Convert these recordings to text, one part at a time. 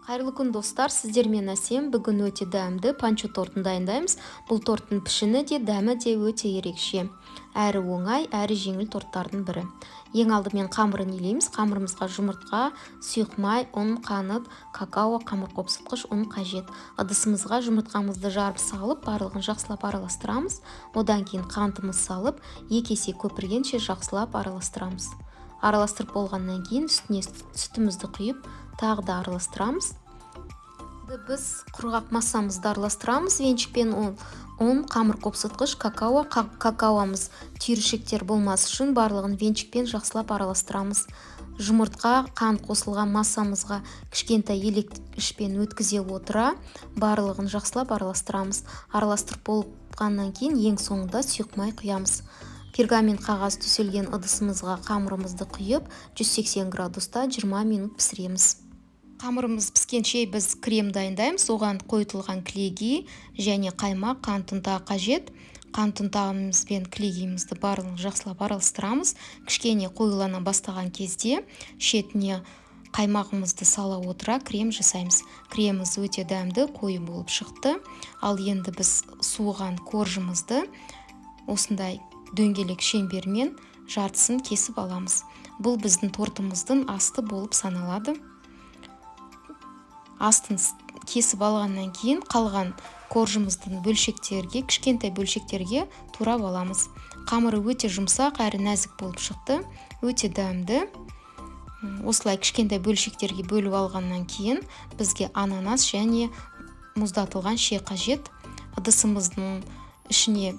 Қайырлы күн достар, сіздермен Әсем. Бүгін өте дәмді панчо тортын дайындаймыз. Бұл торттың пішіні де, дәмі де өте ерекше. Әрі оңай, әрі жеңіл торттардың бірі. Ең алдымен қамырын илейміз. Қамырымызға жұмыртқа, сұйық май, ұн, қант, какао, қамыр қопсытқыш ұн қажет. Ыдысымызға жұмыртқамызды жарып салып, барлығын жақсылап араластырамыз. Одан кейін қантымыз салып, екі есе көпіргенше жақсылап араластырамыз. Араластырып болғаннан кейін үстіне сүтімізді құйып, тағы да араластырамыз. Біз құрғақ массамызды араластырамыз. Венчикпен ұн, қамыр қопсытқыш, какао. Какаоымыз түйіршіктер болмас үшін барлығын венчикпен жақсылап араластырамыз. Жұмыртқа, қант қосылған массамызға кішкентай електішпен өткізе отыра, барлығын жақсылап араластырамыз. Араластырып болғаннан кейін ең соңында сұйық май құямыз. Пергамент қағаз төселген ыдысымызға қамырымызды құйып, 180 градуста 20 минут пісіреміз. Қамырымыз піскенше біз крем дайындаймыз. Оған қойытылған клейгей және қаймақ, қант ұнтағы қажет. Қант ұнтағымыз бен клейгейімізді барлығын жақсылап араластырамыз. Кішкене қоюлана бастаған кезде шетіне қаймағымызды сала отыра крем жасаймыз. Креміміз өте дәмді, қою болып шықты. Ал енді біз суыған коржымызды осындай дөңгелек шеңбермен жартысын кесіп аламыз. Бұл біздің тортымыздың асты болып саналады. Астын кесіп алғаннан кейін қалған коржымыздың бөлшектерге, кішкентай бөлшектерге турап аламыз. Қамыры өте жұмсақ әрі нәзік болып шықты, өте дәмді. Осылай кішкентай бөлшектерге бөліп алғаннан кейін бізге ананас және мұздатылған шие қажет. Ыдысымыздың ішіне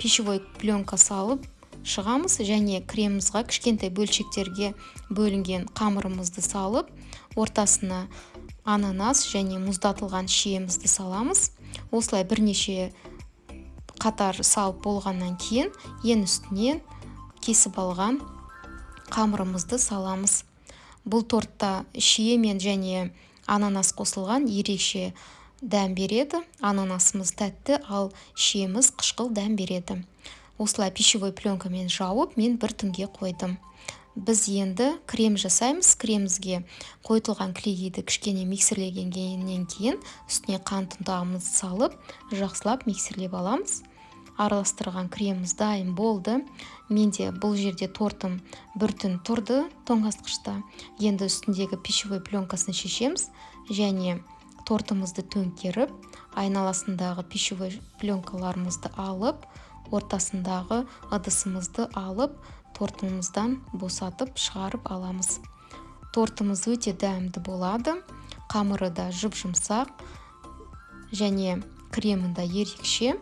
пищевой пленка салып шығамыз және кремімізға кішкентай бөлшектерге бөлінген қамырымызды салып, ортасына ананас және мұздатылған шиемізді саламыз. Осылай бірнеше қатар салып болғаннан кейін ең үстінен кесіп алған қамырымызды саламыз. Бұл тортта шие мен және ананас қосылған ерекше дәм береді. Ананасымыз тәтті, ал шиеміз қышқыл дәм береді. Осылай пищевой пленкамен жауып, мен бір түнге қойдым. Біз енді крем жасаймыз. Кремімізге қойытылған клейгейді кішкене миксерлегеннен кейін үстіне қант ұнтағымызды салып, жақсылап миксерлеп аламыз. Араластырған креміміз дайын болды. Менде бұл жерде тортым бір түн тұрды тоңазытқышта. Енді үстіндегі пищевой пленкасын шешеміз және тортымызды төңкеріп, айналасындағы пищевой пленкаларымызды алып, ортасындағы ыдысымызды алып, тортымыздан босатып шығарып аламыз. Тортымыз өте дәмді болады. Қамыры да жұп-жұмсақ және кремі да ерекше.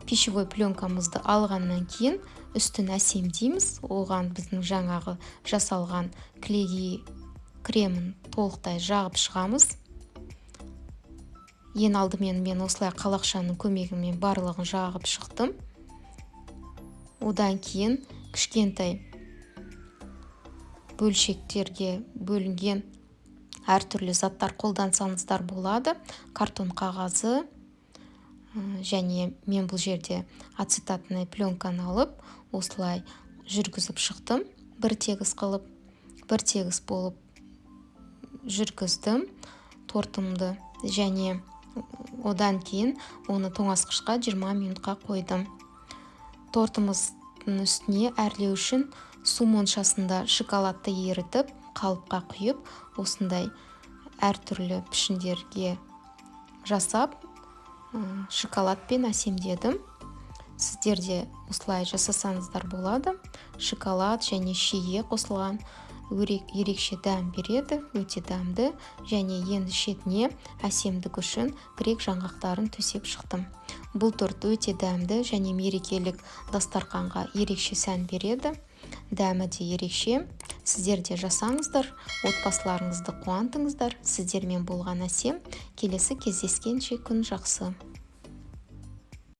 Пищевой пленкамызды алғаннан кейін үстін әсемдейміз. Оған біздің жаңағы жасалған клейгей кремін толықтай жағып шығамыз. Ең алдымен мен осылай қалақшаның көмегімен барлығын жағып шықтым. Одан кейін кішкентай бөлшектерге бөлінген әртүрлі заттар қолдансаңыздар болады. Картон қағазы және мен бұл жерде ацетатный пленканы алып, осылай жүргізіп шықтым. Бір тегіс болып жүргіздім тортымды және одан кейін оны тоңазытқышқа 20 минутқа қойдым. Тортымыздың үстіне әрлеу үшін су моншасында шоколадты ерітіп, қалыпқа құйып, осындай әртүрлі пішіндерге жасап, шоколадпен әсемдедім. Сіздер де осылай жасасаңыздар болады. Шоколад және шие қосылған ерекше дәм береді, өте дәмді, және енді шетіне әсемдік үшін грек жаңғақтарын төсеп шықтым. Бұл торт өте дәмді және мерекелік дастарханға ерекше сән береді. Дәмі де ерекше. Сіздер де жасаңыздар, отбасыларыңызды қуантыңыздар. Сіздермен болған Әсем. Келесі кездескенше күн жақсы.